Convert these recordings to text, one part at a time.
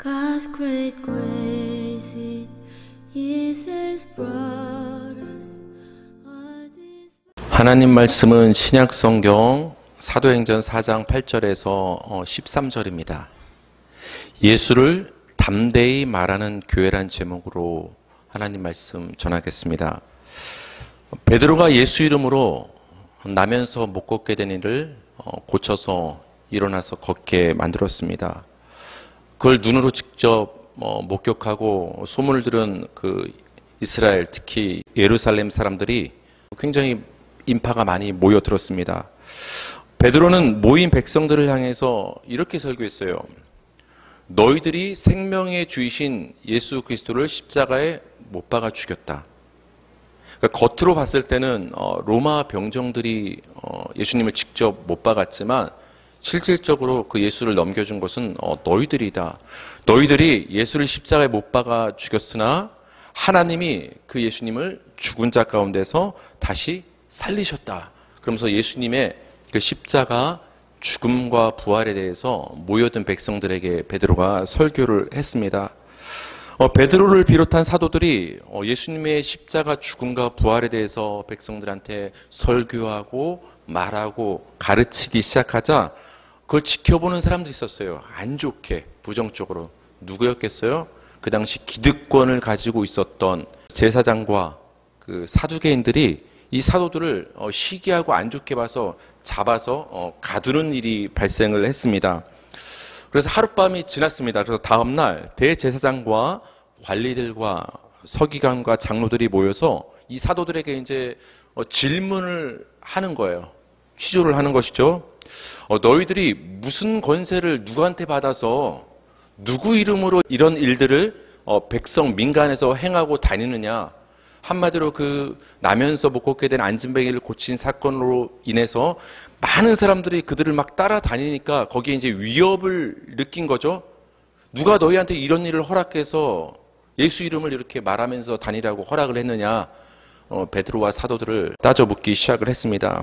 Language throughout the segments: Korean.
God's great grace, it is His brought us all this. 하나님 말씀은 신약 성경 사도행전 4장 8절에서 13절입니다. 예수를 담대히 말하는 교회란 제목으로 하나님 말씀 전하겠습니다. 베드로가 예수 이름으로 나면서 못 걷게 된 일을 고쳐서 일어나서 걷게 만들었습니다. 그걸 눈으로 직접 목격하고 소문을 들은 그 이스라엘, 특히 예루살렘 사람들이 굉장히 인파가 많이 모여들었습니다. 베드로는 모인 백성들을 향해서 이렇게 설교했어요. 너희들이 생명의 주이신 예수 그리스도를 십자가에 못 박아 죽였다. 그러니까 겉으로 봤을 때는 로마 병정들이 예수님을 직접 못 박았지만 실질적으로 그 예수를 넘겨준 것은 너희들이다. 너희들이 예수를 십자가에 못 박아 죽였으나 하나님이 그 예수님을 죽은 자 가운데서 다시 살리셨다. 그러면서 예수님의 그 십자가 죽음과 부활에 대해서 모여든 백성들에게 베드로가 설교를 했습니다. 베드로를 비롯한 사도들이 예수님의 십자가 죽음과 부활에 대해서 백성들한테 설교하고 말하고 가르치기 시작하자 그걸 지켜보는 사람들이 있었어요. 안 좋게, 부정적으로. 누구였겠어요? 그 당시 기득권을 가지고 있었던 제사장과 그 사두개인들이 이 사도들을 시기하고 안 좋게 봐서 잡아서 가두는 일이 발생을 했습니다. 그래서 하룻밤이 지났습니다. 그래서 다음날 대제사장과 관리들과 서기관과 장로들이 모여서 이 사도들에게 이제 질문을 하는 거예요. 취조를 하는 것이죠. 너희들이 무슨 권세를 누구한테 받아서 누구 이름으로 이런 일들을 백성 민간에서 행하고 다니느냐. 한마디로 그 나면서 못 걷게 된 안진뱅이를 고친 사건으로 인해서 많은 사람들이 그들을 막 따라다니니까 거기에 이제 위협을 느낀 거죠. 누가 너희한테 이런 일을 허락해서 예수 이름을 이렇게 말하면서 다니라고 허락을 했느냐. 베드로와 사도들을 따져 묻기 시작을 했습니다.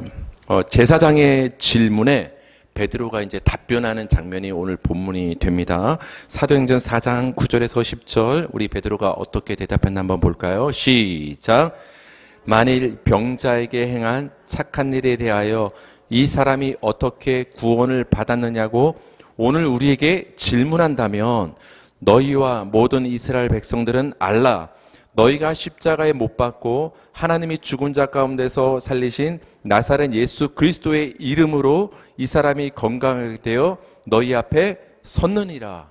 제사장의 질문에 베드로가 이제 답변하는 장면이 오늘 본문이 됩니다. 사도행전 4장 9절에서 10절 우리 베드로가 어떻게 대답했나 한번 볼까요? 시작. 만일 병자에게 행한 착한 일에 대하여 이 사람이 어떻게 구원을 받았느냐고 오늘 우리에게 질문한다면 너희와 모든 이스라엘 백성들은 알라. 너희가 십자가에 못 박고 하나님이 죽은 자 가운데서 살리신 나사렛 예수 그리스도의 이름으로 이 사람이 건강하게 되어 너희 앞에 섰느니라.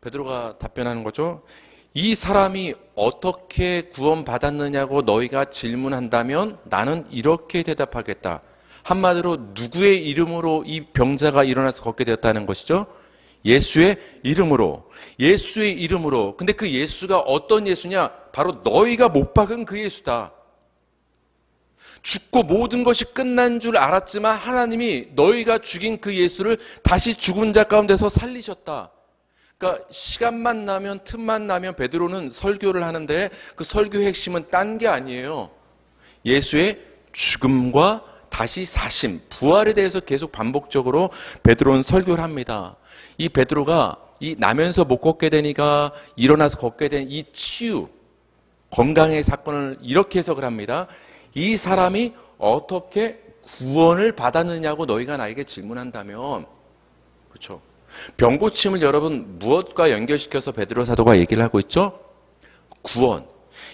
베드로가 답변하는 거죠. 이 사람이 어떻게 구원받았느냐고 너희가 질문한다면 나는 이렇게 대답하겠다. 한마디로 누구의 이름으로 이 병자가 일어나서 걷게 되었다는 것이죠. 예수의 이름으로. 예수의 이름으로. 근데 그 예수가 어떤 예수냐? 바로 너희가 못 박은 그 예수다. 죽고 모든 것이 끝난 줄 알았지만 하나님이 너희가 죽인 그 예수를 다시 죽은 자 가운데서 살리셨다. 그러니까 시간만 나면 틈만 나면 베드로는 설교를 하는데 그 설교의 핵심은 딴 게 아니에요. 예수의 죽음과 다시 사심, 부활에 대해서 계속 반복적으로 베드로는 설교를 합니다. 이 베드로가 이 나면서 못 걷게 되니까 일어나서 걷게 된 이 치유, 건강의 사건을 이렇게 해석을 합니다. 이 사람이 어떻게 구원을 받았느냐고 너희가 나에게 질문한다면, 그렇죠? 병 고침을 여러분 무엇과 연결시켜서 베드로 사도가 얘기를 하고 있죠? 구원.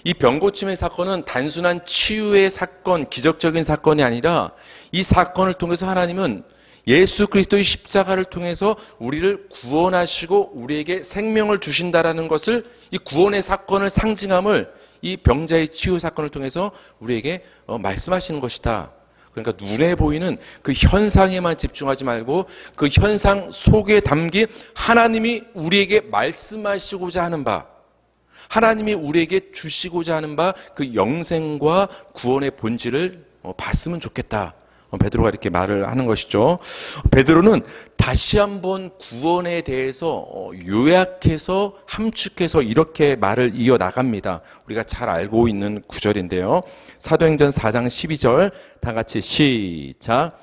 이 병 고침의 사건은 단순한 치유의 사건, 기적적인 사건이 아니라 이 사건을 통해서 하나님은 예수 그리스도의 십자가를 통해서 우리를 구원하시고 우리에게 생명을 주신다라는 것을 이 구원의 사건을 상징함을 이 병자의 치유 사건을 통해서 우리에게 말씀하시는 것이다. 그러니까 눈에 보이는 그 현상에만 집중하지 말고 그 현상 속에 담긴 하나님이 우리에게 말씀하시고자 하는 바, 하나님이 우리에게 주시고자 하는 바 그 영생과 구원의 본질을 봤으면 좋겠다. 베드로가 이렇게 말을 하는 것이죠. 베드로는 다시 한번 구원에 대해서 요약해서 함축해서 이렇게 말을 이어나갑니다. 우리가 잘 알고 있는 구절인데요. 사도행전 4장 12절 다 같이 시작.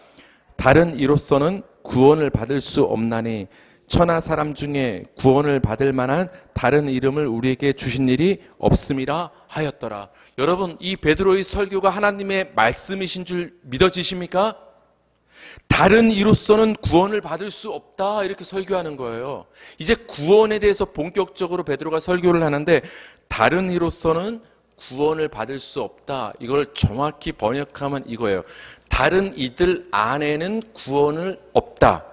다른 이로서는 구원을 받을 수 없나니 천하 사람 중에 구원을 받을 만한 다른 이름을 우리에게 주신 일이 없음이라 하였더라. 여러분, 이 베드로의 설교가 하나님의 말씀이신 줄 믿어지십니까? 다른 이로서는 구원을 받을 수 없다, 이렇게 설교하는 거예요. 이제 구원에 대해서 본격적으로 베드로가 설교를 하는데, 다른 이로서는 구원을 받을 수 없다, 이걸 정확히 번역하면 이거예요. 다른 이들 안에는 구원을 없다.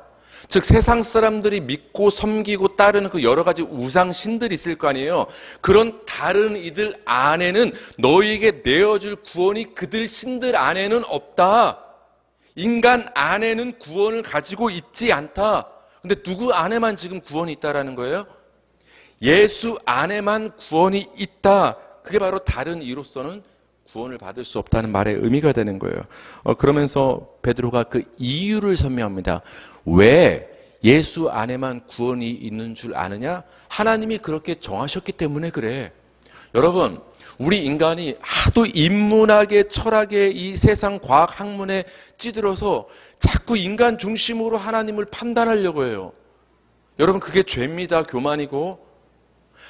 즉 세상 사람들이 믿고 섬기고 따르는 그 여러 가지 우상 신들이 있을 거 아니에요. 그런 다른 이들 안에는 너희에게 내어줄 구원이 그들 신들 안에는 없다. 인간 안에는 구원을 가지고 있지 않다. 근데 누구 안에만 지금 구원이 있다라는 거예요? 예수 안에만 구원이 있다. 그게 바로 다른 이로서는 구원을 받을 수 없다는 말의 의미가 되는 거예요. 그러면서 베드로가 그 이유를 설명합니다. 왜 예수 안에만 구원이 있는 줄 아느냐? 하나님이 그렇게 정하셨기 때문에 그래. 여러분, 우리 인간이 하도 인문학의 철학의 이 세상 과학 학문에 찌들어서 자꾸 인간 중심으로 하나님을 판단하려고 해요. 여러분, 그게 죄입니다. 교만이고.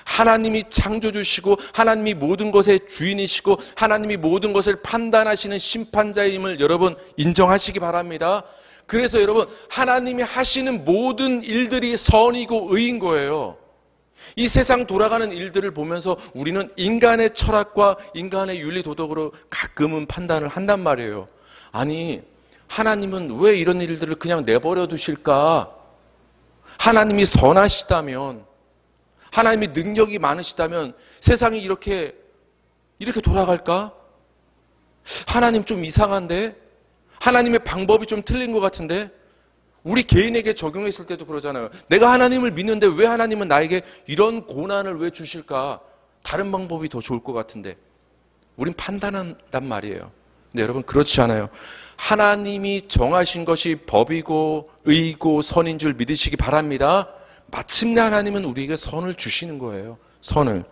하나님이 창조주시고 하나님이 모든 것의 주인이시고 하나님이 모든 것을 판단하시는 심판자임을 여러분 인정하시기 바랍니다. 그래서 여러분, 하나님이 하시는 모든 일들이 선이고 의인 거예요. 이 세상 돌아가는 일들을 보면서 우리는 인간의 철학과 인간의 윤리 도덕으로 가끔은 판단을 한단 말이에요. 아니, 하나님은 왜 이런 일들을 그냥 내버려 두실까? 하나님이 선하시다면, 하나님이 능력이 많으시다면 세상이 이렇게 돌아갈까? 하나님 좀 이상한데? 하나님의 방법이 좀 틀린 것 같은데? 우리 개인에게 적용했을 때도 그러잖아요. 내가 하나님을 믿는데 왜 하나님은 나에게 이런 고난을 왜 주실까? 다른 방법이 더 좋을 것 같은데. 우린 판단한단 말이에요. 근데 여러분, 그렇지 않아요. 하나님이 정하신 것이 법이고 의이고 선인 줄 믿으시기 바랍니다. 마침내 하나님은 우리에게 선을 주시는 거예요. 선을.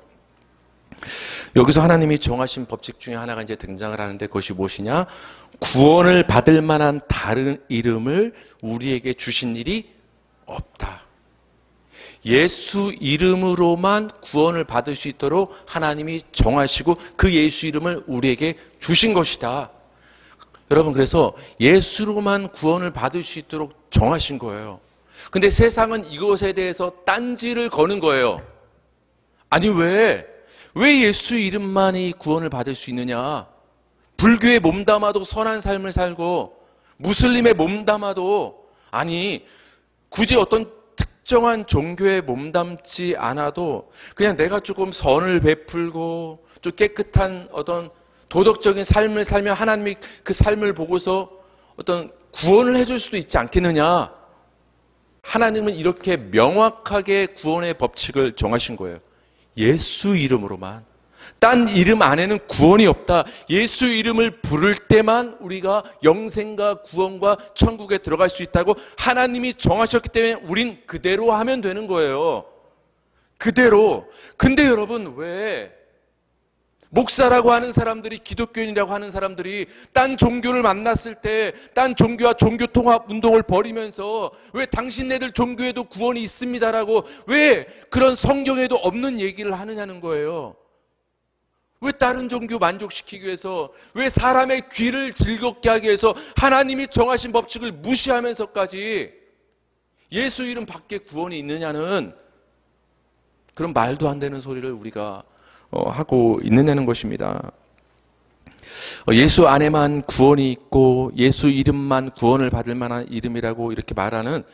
여기서 하나님이 정하신 법칙 중에 하나가 이제 등장을 하는데, 그것이 무엇이냐? 구원을 받을 만한 다른 이름을 우리에게 주신 일이 없다. 예수 이름으로만 구원을 받을 수 있도록 하나님이 정하시고 그 예수 이름을 우리에게 주신 것이다. 여러분, 그래서 예수로만 구원을 받을 수 있도록 정하신 거예요. 근데 세상은 이것에 대해서 딴지를 거는 거예요. 아니, 왜 예수 이름만이 구원을 받을 수 있느냐? 불교에 몸담아도 선한 삶을 살고 무슬림에 몸담아도, 아니 굳이 어떤 특정한 종교에 몸담지 않아도 그냥 내가 조금 선을 베풀고 좀 깨끗한 어떤 도덕적인 삶을 살면 하나님이 그 삶을 보고서 어떤 구원을 해줄 수도 있지 않겠느냐? 하나님은 이렇게 명확하게 구원의 법칙을 정하신 거예요. 예수 이름으로만. 딴 이름 안에는 구원이 없다. 예수 이름을 부를 때만 우리가 영생과 구원과 천국에 들어갈 수 있다고 하나님이 정하셨기 때문에 우린 그대로 하면 되는 거예요. 그대로. 근데 여러분, 왜 목사라고 하는 사람들이, 기독교인이라고 하는 사람들이 딴 종교를 만났을 때 딴 종교와 종교 통합 운동을 벌이면서 왜 당신네들 종교에도 구원이 있습니다라고 왜 그런 성경에도 없는 얘기를 하느냐는 거예요. 왜 다른 종교 만족시키기 위해서, 왜 사람의 귀를 즐겁게 하기 위해서 하나님이 정하신 법칙을 무시하면서까지 예수 이름 밖에 구원이 있느냐는 그런 말도 안 되는 소리를 우리가 하고 있느냐는 것입니다. 예수 안에만 구원이 있고 예수 이름만 구원을 받을 만한 이름이라고 이렇게 말하는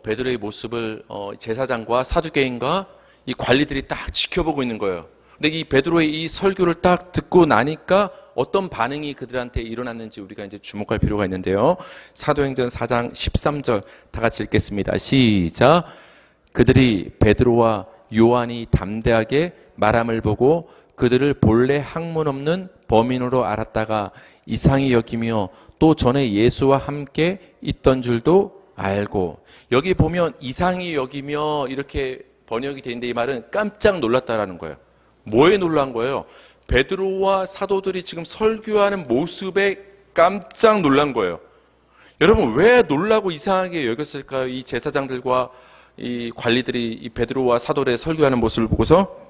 베드로의 모습을 제사장과 사두개인과 이 관리들이 딱 지켜보고 있는 거예요. 근데 이 베드로의 이 설교를 딱 듣고 나니까 어떤 반응이 그들한테 일어났는지 우리가 이제 주목할 필요가 있는데요. 사도행전 4장 13절 다 같이 읽겠습니다. 시작. 그들이 베드로와 요한이 담대하게 말함을 보고 그들을 본래 학문 없는 범인으로 알았다가 이상히 여기며 또 전에 예수와 함께 있던 줄도 알고. 여기 보면 이상히 여기며 이렇게 번역이 되어 있는데 이 말은 깜짝 놀랐다라는 거예요. 뭐에 놀란 거예요? 베드로와 사도들이 지금 설교하는 모습에 깜짝 놀란 거예요. 여러분, 왜 놀라고 이상하게 여겼을까요? 이 제사장들과 이 관리들이 이 베드로와 사도들의 설교하는 모습을 보고서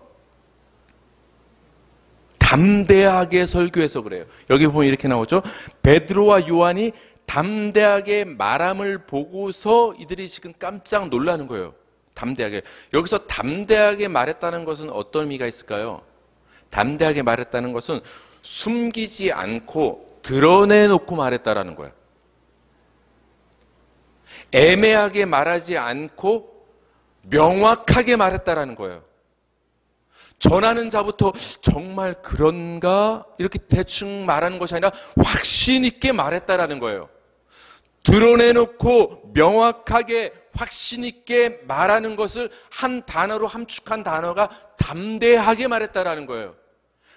담대하게 설교해서 그래요. 여기 보면 이렇게 나오죠. 베드로와 요한이 담대하게 말함을 보고서 이들이 지금 깜짝 놀라는 거예요. 담대하게. 여기서 담대하게 말했다는 것은 어떤 의미가 있을까요? 담대하게 말했다는 것은 숨기지 않고 드러내놓고 말했다라는 거예요. 애매하게 말하지 않고 명확하게 말했다라는 거예요. 전하는 자부터 정말 그런가? 이렇게 대충 말하는 것이 아니라 확신 있게 말했다라는 거예요. 드러내놓고 명확하게 확신 있게 말하는 것을 한 단어로 함축한 단어가 담대하게 말했다라는 거예요.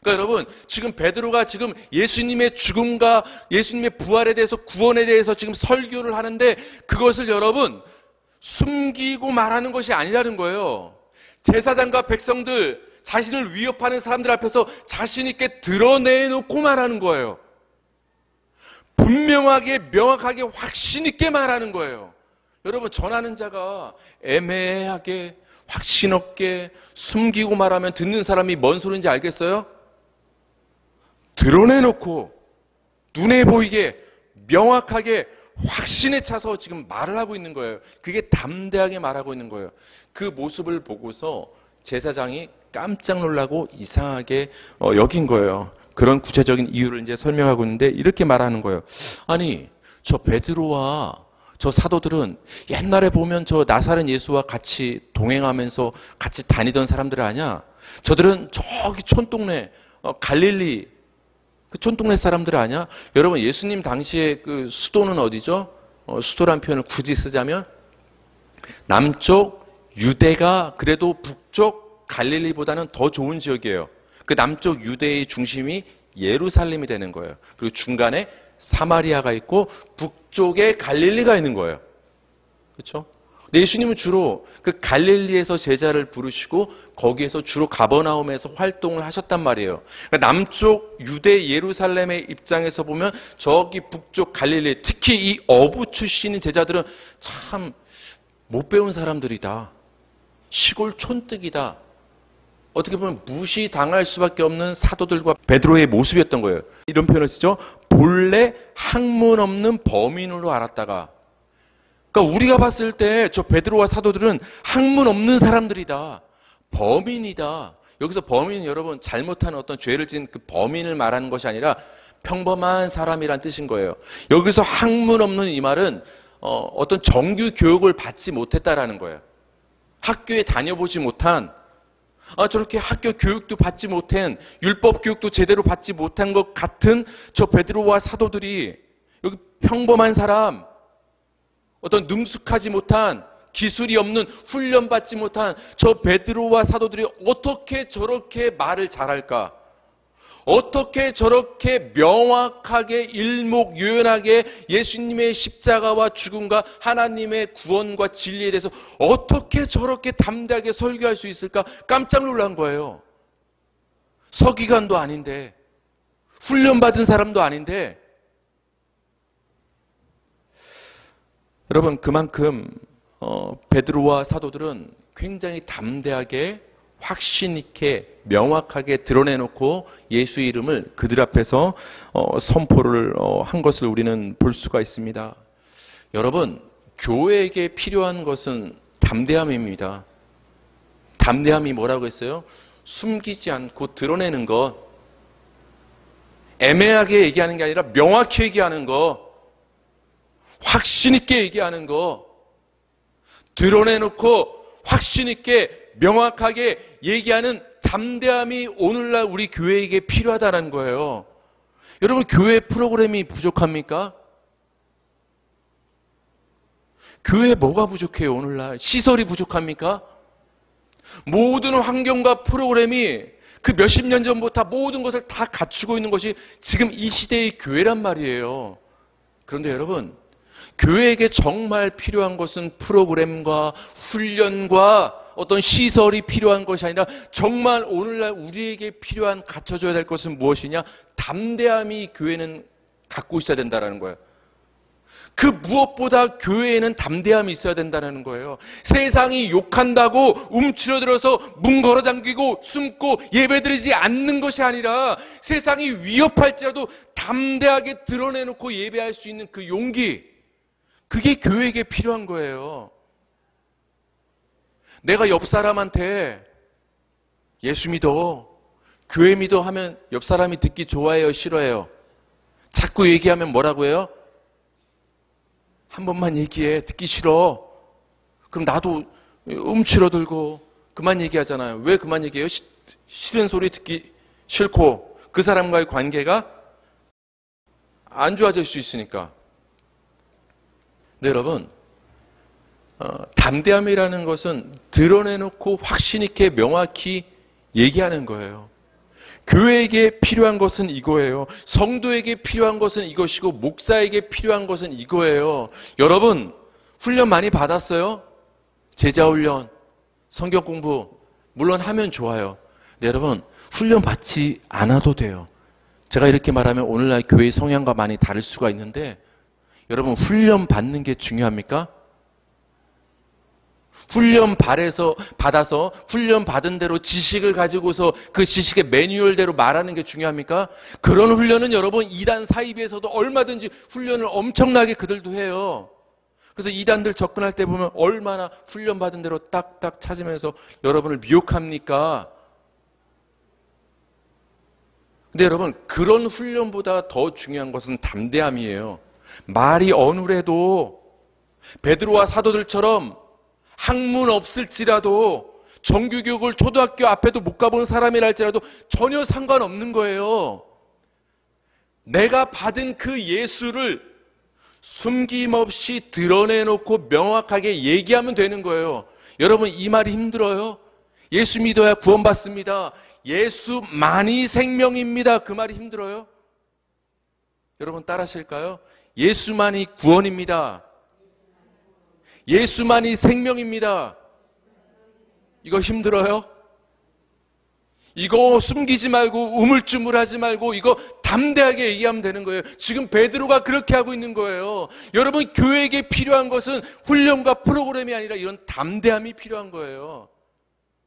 그러니까 여러분, 지금 베드로가 지금 예수님의 죽음과 예수님의 부활에 대해서, 구원에 대해서 지금 설교를 하는데 그것을 여러분 숨기고 말하는 것이 아니라는 거예요. 제사장과 백성들, 자신을 위협하는 사람들 앞에서 자신 있게 드러내놓고 말하는 거예요. 분명하게, 명확하게, 확신 있게 말하는 거예요. 여러분, 전하는 자가 애매하게, 확신 없게 숨기고 말하면 듣는 사람이 뭔 소리인지 알겠어요? 드러내놓고 눈에 보이게 명확하게 확신에 차서 지금 말을 하고 있는 거예요. 그게 담대하게 말하고 있는 거예요. 그 모습을 보고서 제사장이 깜짝 놀라고 이상하게 여긴 거예요. 그런 구체적인 이유를 이제 설명하고 있는데 이렇게 말하는 거예요. 아니, 저 베드로와 저 사도들은 옛날에 보면 저 나사렛 예수와 같이 동행하면서 같이 다니던 사람들 아니야? 저들은 저기 촌동네 갈릴리 그 촌동네 사람들 아니야? 여러분, 예수님 당시에 그 수도는 어디죠? 수도란 표현을 굳이 쓰자면 남쪽 유대가 그래도 북쪽 갈릴리보다는 더 좋은 지역이에요. 그 남쪽 유대의 중심이 예루살렘이 되는 거예요. 그리고 중간에 사마리아가 있고 북쪽에 갈릴리가 있는 거예요. 그렇죠? 예수님은 주로 그 갈릴리에서 제자를 부르시고 거기에서 주로 가버나움에서 활동을 하셨단 말이에요. 그러니까 남쪽 유대 예루살렘의 입장에서 보면 저기 북쪽 갈릴리, 특히 이 어부 출신인 제자들은 참 못 배운 사람들이다. 시골 촌뜨기다. 어떻게 보면 무시당할 수밖에 없는 사도들과 베드로의 모습이었던 거예요. 이런 표현을 쓰죠. 본래 학문 없는 범인으로 알았다가, 그러니까 우리가 봤을 때 저 베드로와 사도들은 학문 없는 사람들이다. 범인이다. 여기서 범인은 여러분 잘못한 어떤 죄를 지은 그 범인을 말하는 것이 아니라 평범한 사람이란 뜻인 거예요. 여기서 학문 없는 이 말은 어떤 정규 교육을 받지 못했다라는 거예요. 학교에 다녀보지 못한, 저렇게 학교 교육도 받지 못한, 율법 교육도 제대로 받지 못한 것 같은 저 베드로와 사도들이 여기 평범한 사람, 어떤 능숙하지 못한, 기술이 없는, 훈련받지 못한 저 베드로와 사도들이 어떻게 저렇게 말을 잘할까? 어떻게 저렇게 명확하게 일목요연하게 예수님의 십자가와 죽음과 하나님의 구원과 진리에 대해서 어떻게 저렇게 담대하게 설교할 수 있을까? 깜짝 놀란 거예요. 서기관도 아닌데, 훈련받은 사람도 아닌데. 여러분, 그만큼 베드로와 사도들은 굉장히 담대하게 확신 있게 명확하게 드러내놓고 예수의 이름을 그들 앞에서 선포를 한 것을 우리는 볼 수가 있습니다. 여러분, 교회에게 필요한 것은 담대함입니다. 담대함이 뭐라고 했어요? 숨기지 않고 드러내는 것, 애매하게 얘기하는 게 아니라 명확히 얘기하는 것, 확신 있게 얘기하는 것, 드러내놓고 확신 있게 명확하게 얘기하는 담대함이 오늘날 우리 교회에게 필요하다는 거예요. 여러분, 교회 프로그램이 부족합니까? 교회에 뭐가 부족해요, 오늘날? 시설이 부족합니까? 모든 환경과 프로그램이 그 몇십 년 전부터 모든 것을 다 갖추고 있는 것이 지금 이 시대의 교회란 말이에요. 그런데 여러분, 교회에게 정말 필요한 것은 프로그램과 훈련과 어떤 시설이 필요한 것이 아니라 정말 오늘날 우리에게 필요한, 갖춰줘야 될 것은 무엇이냐? 담대함이 교회는 갖고 있어야 된다는 거예요. 그 무엇보다 교회에는 담대함이 있어야 된다는 거예요. 세상이 욕한다고 움츠러들어서 문 걸어 잠기고 숨고 예배드리지 않는 것이 아니라 세상이 위협할지라도 담대하게 드러내놓고 예배할 수 있는 그 용기, 그게 교회에게 필요한 거예요. 내가 옆 사람한테 예수 믿어, 교회 믿어 하면 옆 사람이 듣기 좋아해요, 싫어해요? 자꾸 얘기하면 뭐라고 해요? 한 번만 얘기해. 듣기 싫어. 그럼 나도 움츠러들고 그만 얘기하잖아요. 왜 그만 얘기해요? 싫은 소리 듣기 싫고 그 사람과의 관계가 안 좋아질 수 있으니까. 네, 여러분, 담대함이라는 것은 드러내놓고 확신 있게 명확히 얘기하는 거예요. 교회에게 필요한 것은 이거예요. 성도에게 필요한 것은 이것이고 목사에게 필요한 것은 이거예요. 여러분, 훈련 많이 받았어요? 제자 훈련, 성경 공부 물론 하면 좋아요. 근데 여러분, 훈련 받지 않아도 돼요. 제가 이렇게 말하면 오늘날 교회의 성향과 많이 다를 수가 있는데, 여러분, 훈련 받는 게 중요합니까? 훈련 받아서 훈련 받은 대로 지식을 가지고서 그 지식의 매뉴얼대로 말하는 게 중요합니까? 그런 훈련은 여러분 이단 사이비에서도 얼마든지 훈련을 엄청나게 그들도 해요. 그래서 이단들 접근할 때 보면 얼마나 훈련 받은 대로 딱딱 찾으면서 여러분을 미혹합니까? 근데 여러분, 그런 훈련보다 더 중요한 것은 담대함이에요. 말이 어눌해도 베드로와 사도들처럼 학문 없을지라도, 정규교육을 초등학교 앞에도 못 가본 사람이랄지라도 전혀 상관없는 거예요. 내가 받은 그 예수를 숨김없이 드러내놓고 명확하게 얘기하면 되는 거예요. 여러분, 이 말이 힘들어요? 예수 믿어야 구원받습니다. 예수만이 생명입니다. 그 말이 힘들어요? 여러분 따라하실까요? 예수만이 구원입니다. 예수만이 생명입니다. 이거 힘들어요? 이거 숨기지 말고 우물쭈물하지 말고 이거 담대하게 얘기하면 되는 거예요. 지금 베드로가 그렇게 하고 있는 거예요. 여러분, 교회에게 필요한 것은 훈련과 프로그램이 아니라 이런 담대함이 필요한 거예요.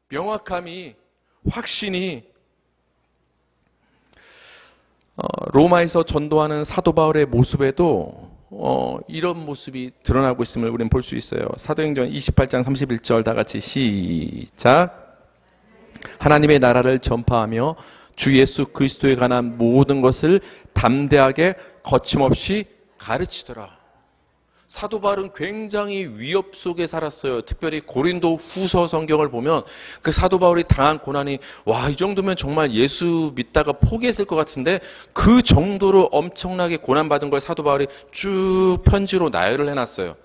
명확함이, 확신이. 로마에서 전도하는 사도 바울의 모습에도 이런 모습이 드러나고 있음을 우리는 볼 수 있어요. 사도행전 28장 31절 다 같이 시작. 하나님의 나라를 전파하며 주 예수 그리스도에 관한 모든 것을 담대하게 거침없이 가르치더라. 사도 바울은 굉장히 위협 속에 살았어요. 특별히 고린도 후서 성경을 보면 그 사도 바울이 당한 고난이, 와, 이 정도면 정말 예수 믿다가 포기했을 것 같은데, 그 정도로 엄청나게 고난받은 걸 사도 바울이 쭉 편지로 나열을 해놨어요.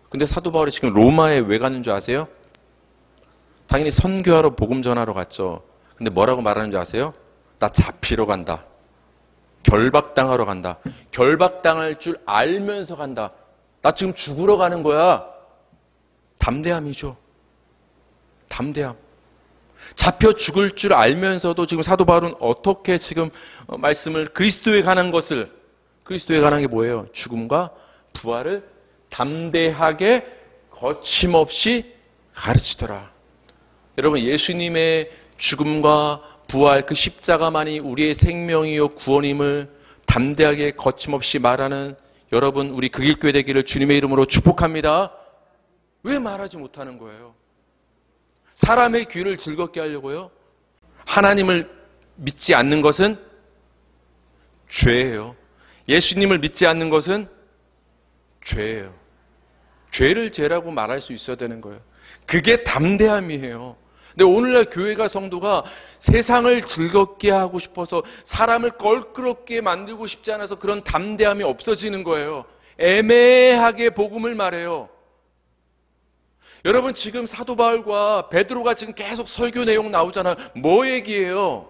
근데 사도 바울이 지금 로마에 왜 갔는 줄 아세요? 당연히 선교하러 복음 전하러 갔죠. 근데 뭐라고 말하는 줄 아세요? 나 잡히러 간다. 결박당하러 간다. 결박당할 줄 알면서 간다. 나 지금 죽으러 가는 거야. 담대함이죠. 담대함. 잡혀 죽을 줄 알면서도 지금 사도 바울은 어떻게 지금 말씀을 그리스도에 관한 것을, 그리스도에 관한 게 뭐예요? 죽음과 부활을 담대하게 거침없이 가르치더라. 여러분, 예수님의 죽음과 부활, 그 십자가만이 우리의 생명이요 구원임을 담대하게 거침없이 말하는 여러분, 우리 극일교회 되기를 주님의 이름으로 축복합니다. 왜 말하지 못하는 거예요? 사람의 귀를 즐겁게 하려고요? 하나님을 믿지 않는 것은 죄예요. 예수님을 믿지 않는 것은 죄예요. 죄를 죄라고 말할 수 있어야 되는 거예요. 그게 담대함이에요. 근데 오늘날 교회가, 성도가 세상을 즐겁게 하고 싶어서 사람을 껄끄럽게 만들고 싶지 않아서 그런 담대함이 없어지는 거예요. 애매하게 복음을 말해요. 여러분, 지금 사도 바울과 베드로가 지금 계속 설교 내용 나오잖아요. 뭐 얘기해요?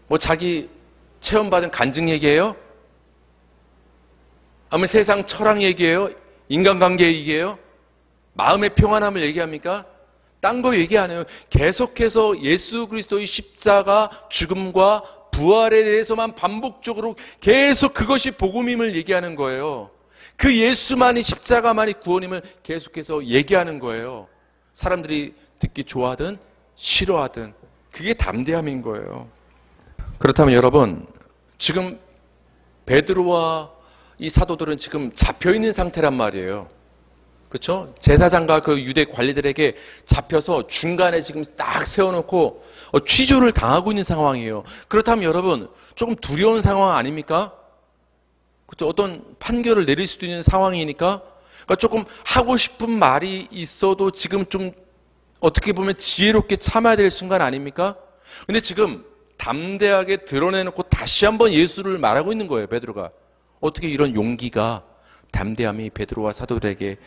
뭐 자기 체험받은 간증 얘기해요? 아니면 세상 철학 얘기해요? 인간관계 얘기해요? 마음의 평안함을 얘기합니까? 딴 거 얘기 안 해요. 계속해서 예수 그리스도의 십자가, 죽음과 부활에 대해서만 반복적으로 계속 그것이 복음임을 얘기하는 거예요. 그 예수만이 십자가만이 구원임을 계속해서 얘기하는 거예요. 사람들이 듣기 좋아하든 싫어하든 그게 담대함인 거예요. 그렇다면 여러분, 지금 베드로와 이 사도들은 지금 잡혀있는 상태란 말이에요. 그렇죠? 제사장과 그 유대 관리들에게 잡혀서 중간에 지금 딱 세워놓고 취조를 당하고 있는 상황이에요. 그렇다면 여러분, 조금 두려운 상황 아닙니까? 그렇죠? 어떤 판결을 내릴 수도 있는 상황이니까, 그러니까 조금 하고 싶은 말이 있어도 지금 좀 어떻게 보면 지혜롭게 참아야 될 순간 아닙니까? 근데 지금 담대하게 드러내놓고 다시 한번 예수를 말하고 있는 거예요, 베드로가. 어떻게 이런 용기가, 담대함이 베드로와 사도들에게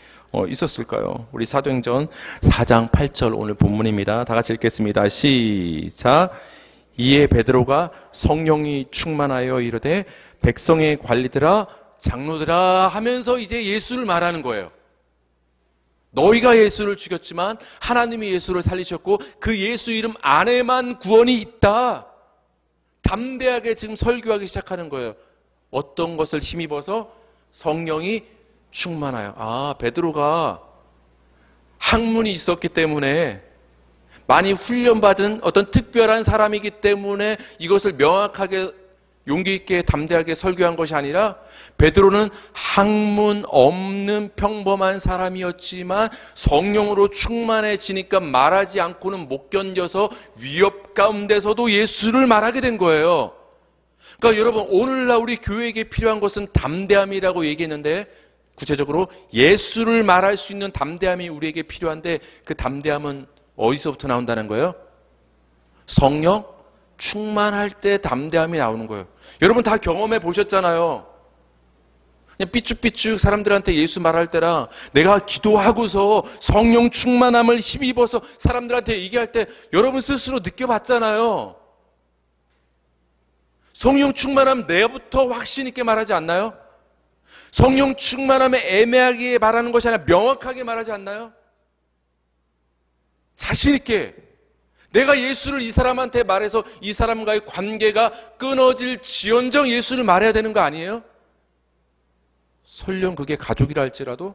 있었을까요? 우리 사도행전 4장 8절 오늘 본문입니다. 다 같이 읽겠습니다. 시작. 이에 베드로가 성령이 충만하여 이르되 백성의 관리들아 장로들아 하면서 이제 예수를 말하는 거예요. 너희가 예수를 죽였지만 하나님이 예수를 살리셨고 그 예수 이름 안에만 구원이 있다. 담대하게 지금 설교하기 시작하는 거예요. 어떤 것을 힘입어서? 성령이 충만하여. 베드로가 학문이 있었기 때문에, 많이 훈련받은 어떤 특별한 사람이기 때문에 이것을 명확하게 용기 있게 담대하게 설교한 것이 아니라, 베드로는 학문 없는 평범한 사람이었지만 성령으로 충만해지니까 말하지 않고는 못 견뎌서 위협 가운데서도 예수를 말하게 된 거예요. 그러니까 여러분, 오늘날 우리 교회에게 필요한 것은 담대함이라고 얘기했는데, 구체적으로 예수를 말할 수 있는 담대함이 우리에게 필요한데, 그 담대함은 어디서부터 나온다는 거예요? 성령 충만할 때 담대함이 나오는 거예요. 여러분 다 경험해 보셨잖아요. 그냥 삐죽삐죽 사람들한테 예수 말할 때랑 내가 기도하고서 성령 충만함을 힘입어서 사람들한테 얘기할 때 여러분 스스로 느껴봤잖아요. 성령 충만함 내부터 확신 있게 말하지 않나요? 성령 충만함에 애매하게 말하는 것이 아니라 명확하게 말하지 않나요? 자신 있게 내가 예수를 이 사람한테 말해서 이 사람과의 관계가 끊어질 지언정 예수를 말해야 되는 거 아니에요? 설령 그게 가족이라 할지라도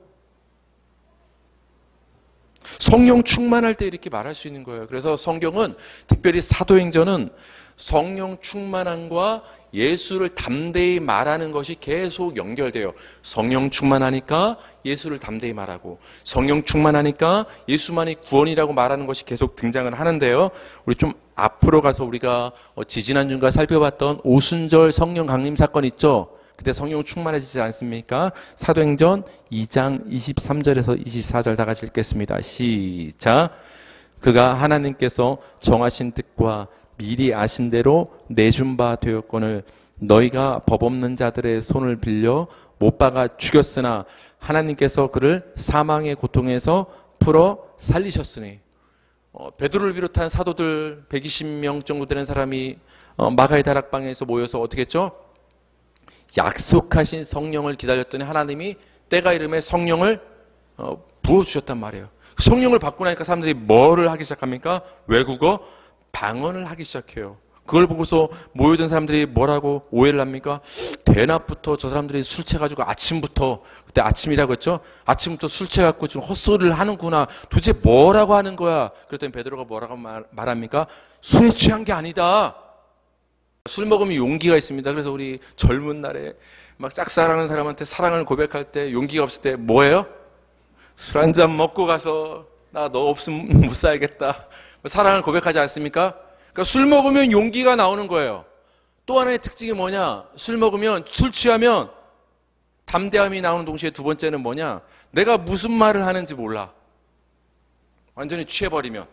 성령 충만할 때 이렇게 말할 수 있는 거예요. 그래서 성경은, 특별히 사도행전은 성령 충만함과 예수를 담대히 말하는 것이 계속 연결돼요. 성령 충만하니까 예수를 담대히 말하고, 성령 충만하니까 예수만이 구원이라고 말하는 것이 계속 등장을 하는데요. 우리 좀 앞으로 가서 우리가 지지난주인가 살펴봤던 오순절 성령 강림 사건 있죠? 그때 성령 충만해지지 않습니까? 사도행전 2장 23절에서 24절 다 같이 읽겠습니다. 시작. 그가 하나님께서 정하신 뜻과 미리 아신 대로 내준 바 되었거늘 너희가 법 없는 자들의 손을 빌려 못 박아 죽였으나 하나님께서 그를 사망의 고통에서 풀어 살리셨으니. 베드로를 비롯한 사도들 120명 정도 되는 사람이 마가의 다락방에서 모여서 어떻게 했죠? 약속하신 성령을 기다렸더니 하나님이 때가 이름에 성령을 부어주셨단 말이에요. 성령을 받고 나니까 사람들이 뭐를 하기 시작합니까? 외국어 방언을 하기 시작해요. 그걸 보고서 모여든 사람들이 뭐라고 오해를 합니까? 대낮부터 저 사람들이 술 취해가지고 아침부터, 그때 아침이라고 했죠? 아침부터 술 취해갖고 지금 헛소리를 하는구나. 도대체 뭐라고 하는 거야? 그랬더니 베드로가 뭐라고 말합니까? 술에 취한 게 아니다. 술 먹으면 용기가 있습니다. 그래서 우리 젊은 날에 막 짝사랑하는 사람한테 사랑을 고백할 때 용기가 없을 때 뭐예요? 술 한 잔 먹고 가서 나 너 없으면 못 살겠다. 사랑을 고백하지 않습니까? 그러니까 술 먹으면 용기가 나오는 거예요. 또 하나의 특징이 뭐냐? 술 먹으면, 술 취하면 담대함이 나오는 동시에 두 번째는 뭐냐? 내가 무슨 말을 하는지 몰라. 완전히 취해버리면.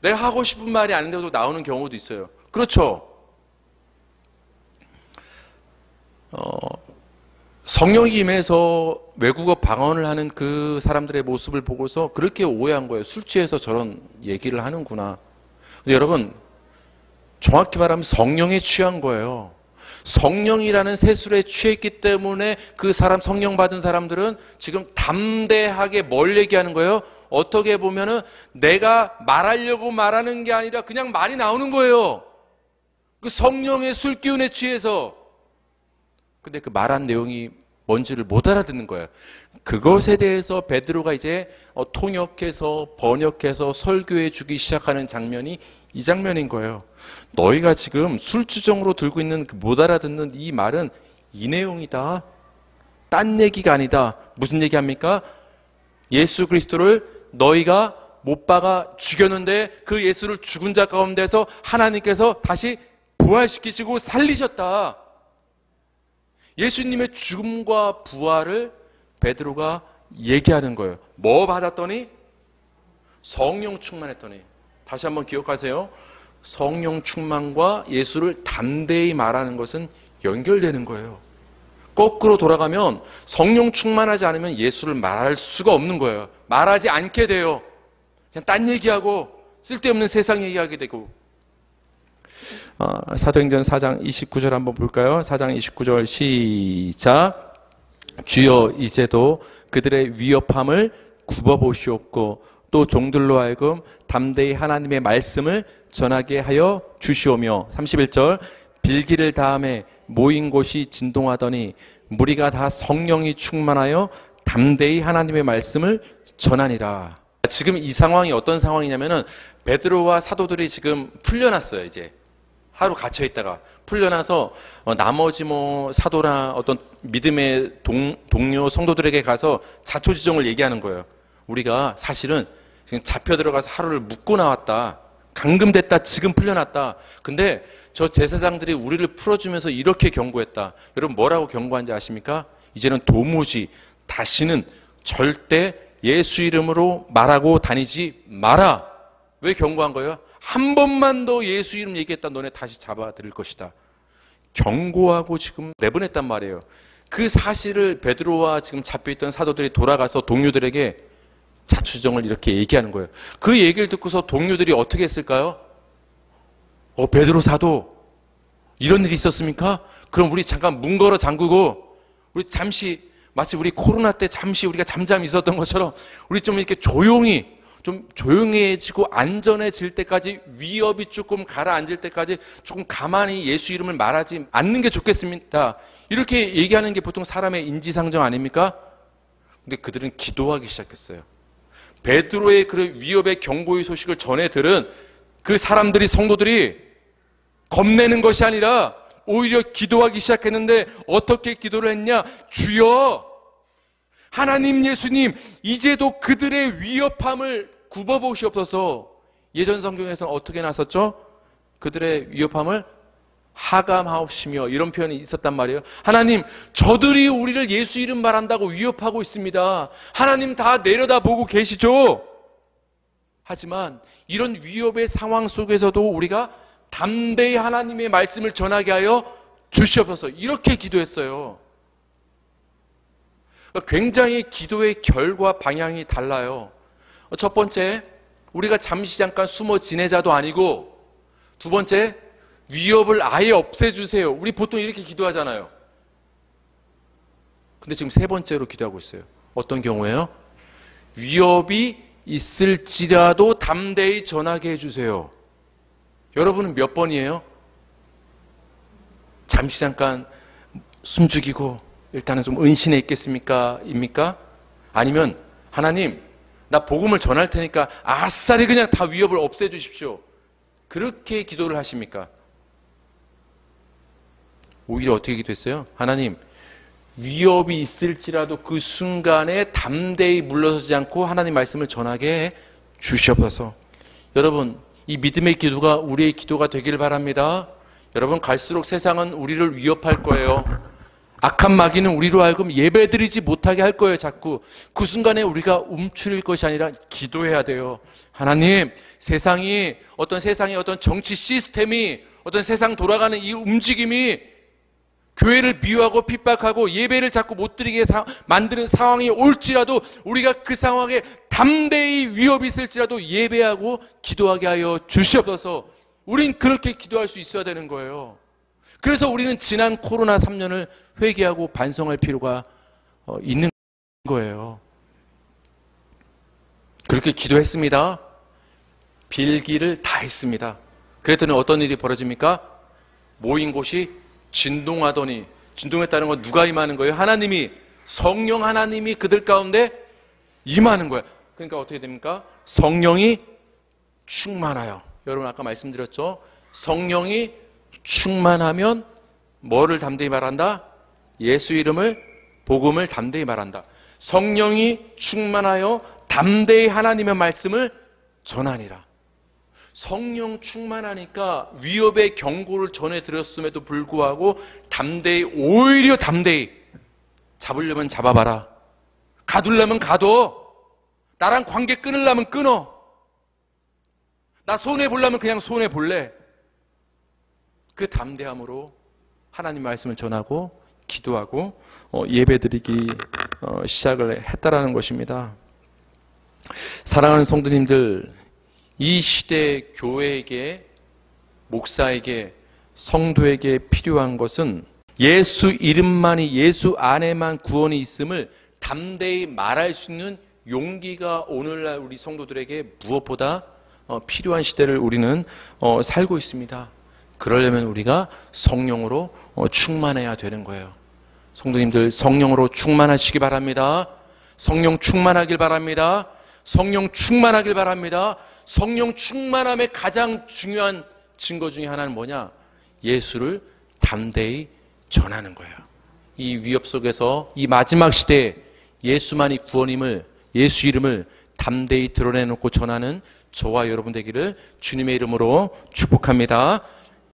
내가 하고 싶은 말이 아닌데도 나오는 경우도 있어요. 그렇죠? 성령이 임해서 외국어 방언을 하는 그 사람들의 모습을 보고서 그렇게 오해한 거예요. 술 취해서 저런 얘기를 하는구나. 근데 여러분, 정확히 말하면 성령에 취한 거예요. 성령이라는 새술에 취했기 때문에 그 사람, 성령 받은 사람들은 지금 담대하게 뭘 얘기하는 거예요? 어떻게 보면은 내가 말하려고 말하는 게 아니라 그냥 말이 나오는 거예요. 그 성령의 술기운에 취해서. 근데 그 말한 내용이 뭔지를 못 알아듣는 거예요. 그것에 대해서 베드로가 이제 통역해서 번역해서 설교해 주기 시작하는 장면이 이 장면인 거예요. 너희가 지금 술주정으로 들고 있는 그 못 알아듣는 이 말은 이 내용이다. 딴 얘기가 아니다. 무슨 얘기합니까? 예수 그리스도를 너희가 못 박아 죽였는데 그 예수를 죽은 자 가운데서 하나님께서 다시 부활시키시고 살리셨다. 예수님의 죽음과 부활을 베드로가 얘기하는 거예요. 뭐 받았더니? 성령 충만했더니. 다시 한번 기억하세요. 성령 충만과 예수를 담대히 말하는 것은 연결되는 거예요. 거꾸로 돌아가면 성령 충만하지 않으면 예수를 말할 수가 없는 거예요. 말하지 않게 돼요. 그냥 딴 얘기하고 쓸데없는 세상 얘기하게 되고. 사도행전 4장 29절 한번 볼까요? 4장 29절 시작. 주여 이제도 그들의 위협함을 굽어보시옵고 또 종들로 하여금 담대히 하나님의 말씀을 전하게 하여 주시오며. 31절 빌기를 다음에 모인 곳이 진동하더니 무리가 다 성령이 충만하여 담대히 하나님의 말씀을 전하니라. 지금 이 상황이 어떤 상황이냐면은 베드로와 사도들이 지금 풀려났어요. 이제 하루 갇혀 있다가 풀려나서 나머지 사도나 어떤 믿음의 동료 성도들에게 가서 자초지종을 얘기하는 거예요. 우리가 사실은 지금 잡혀 들어가서 하루를 묵고 나왔다. 감금됐다. 지금 풀려났다. 근데 저 제사장들이 우리를 풀어주면서 이렇게 경고했다. 여러분 뭐라고 경고한지 아십니까? 이제는 도무지 다시는 절대 예수 이름으로 말하고 다니지 마라. 왜 경고한 거예요? 한 번만 더 예수 이름 얘기했다 너네 다시 잡아들일 것이다. 경고하고 지금 내보냈단 말이에요. 그 사실을 베드로와 지금 잡혀있던 사도들이 돌아가서 동료들에게 자초지종을 이렇게 얘기하는 거예요. 그 얘기를 듣고서 동료들이 어떻게 했을까요? 베드로 사도 이런 일이 있었습니까? 그럼 우리 잠깐 문 걸어 잠그고 우리 잠시 마치 우리 코로나 때 잠시 우리가 잠잠 있었던 것처럼 우리 좀 이렇게 좀 조용해지고 안전해질 때까지 위협이 조금 가라앉을 때까지 조금 가만히 예수 이름을 말하지 않는 게 좋겠습니다. 이렇게 얘기하는 게 보통 사람의 인지상정 아닙니까? 근데 그들은 기도하기 시작했어요. 베드로의 그 위협의 경고의 소식을 전해 들은 그 사람들이 성도들이 겁내는 것이 아니라 오히려 기도하기 시작했는데 어떻게 기도를 했냐? 주여 하나님 예수님 이제도 그들의 위협함을 굽어보시옵소서. 예전 성경에서는 어떻게 나섰죠? 그들의 위협함을 하감하옵시며 이런 표현이 있었단 말이에요. 하나님 저들이 우리를 예수 이름 말한다고 위협하고 있습니다. 하나님 다 내려다보고 계시죠? 하지만 이런 위협의 상황 속에서도 우리가 담대히 하나님의 말씀을 전하게 하여 주시옵소서. 이렇게 기도했어요. 굉장히 기도의 결과 방향이 달라요. 첫 번째, 우리가 잠시 잠깐 숨어 지내자도 아니고, 두 번째, 위협을 아예 없애주세요. 우리 보통 이렇게 기도하잖아요. 근데 지금 세 번째로 기도하고 있어요. 어떤 경우에요? 위협이 있을지라도 담대히 전하게 해주세요. 여러분은 몇 번이에요? 잠시 잠깐 숨죽이고 일단은 좀 은신해 있겠습니까? 입니까? 아니면 하나님 나 복음을 전할 테니까 아싸리 그냥 다 위협을 없애주십시오. 그렇게 기도를 하십니까? 오히려 어떻게 기도했어요? 하나님 위협이 있을지라도 그 순간에 담대히 물러서지 않고 하나님 말씀을 전하게 주시옵소서. 여러분 이 믿음의 기도가 우리의 기도가 되길 바랍니다. 여러분 갈수록 세상은 우리를 위협할 거예요. 악한 마귀는 우리로 하여금 예배드리지 못하게 할 거예요. 자꾸 그 순간에 우리가 움츠릴 것이 아니라 기도해야 돼요. 하나님 세상이 어떤 정치 시스템이 어떤 세상 돌아가는 이 움직임이 교회를 미워하고 핍박하고 예배를 자꾸 못 드리게 만드는 상황이 올지라도 우리가 그 상황에 담대히 위협이 있을지라도 예배하고 기도하게 하여 주시옵소서. 우린 그렇게 기도할 수 있어야 되는 거예요. 그래서 우리는 지난 코로나 3년을 회개하고 반성할 필요가 있는 거예요. 그렇게 기도했습니다. 빌기를 다 했습니다. 그랬더니 어떤 일이 벌어집니까? 모인 곳이 진동하더니, 진동했다는 건 누가 임하는 거예요? 하나님이, 성령 하나님이 그들 가운데 임하는 거예요. 그러니까 어떻게 됩니까? 성령이 충만하여. 여러분 아까 말씀드렸죠? 성령이 충만하면 뭐를 담대히 말한다? 예수 이름을, 복음을 담대히 말한다. 성령이 충만하여 담대히 하나님의 말씀을 전하니라. 성령 충만하니까 위협의 경고를 전해드렸음에도 불구하고 담대히, 오히려 담대히, 잡으려면 잡아봐라, 가두려면 가둬, 나랑 관계 끊으려면 끊어, 나 손해보려면 그냥 손해볼래. 그 담대함으로 하나님 말씀을 전하고 기도하고 예배드리기 시작을 했다라는 것입니다. 사랑하는 성도님들, 이 시대 교회에게, 목사에게, 성도에게 필요한 것은 예수 이름만이, 예수 안에만 구원이 있음을 담대히 말할 수 있는 용기가 오늘날 우리 성도들에게 무엇보다 필요한 시대를 우리는 살고 있습니다. 그러려면 우리가 성령으로 충만해야 되는 거예요. 성도님들, 성령으로 충만하시기 바랍니다. 성령 충만하길 바랍니다. 성령 충만하길 바랍니다. 성령 충만함의 가장 중요한 증거 중에 하나는 뭐냐? 예수를 담대히 전하는 거예요. 이 위협 속에서, 이 마지막 시대에 예수만이 구원임을, 예수 이름을 담대히 드러내놓고 전하는 저와 여러분 되기를 주님의 이름으로 축복합니다.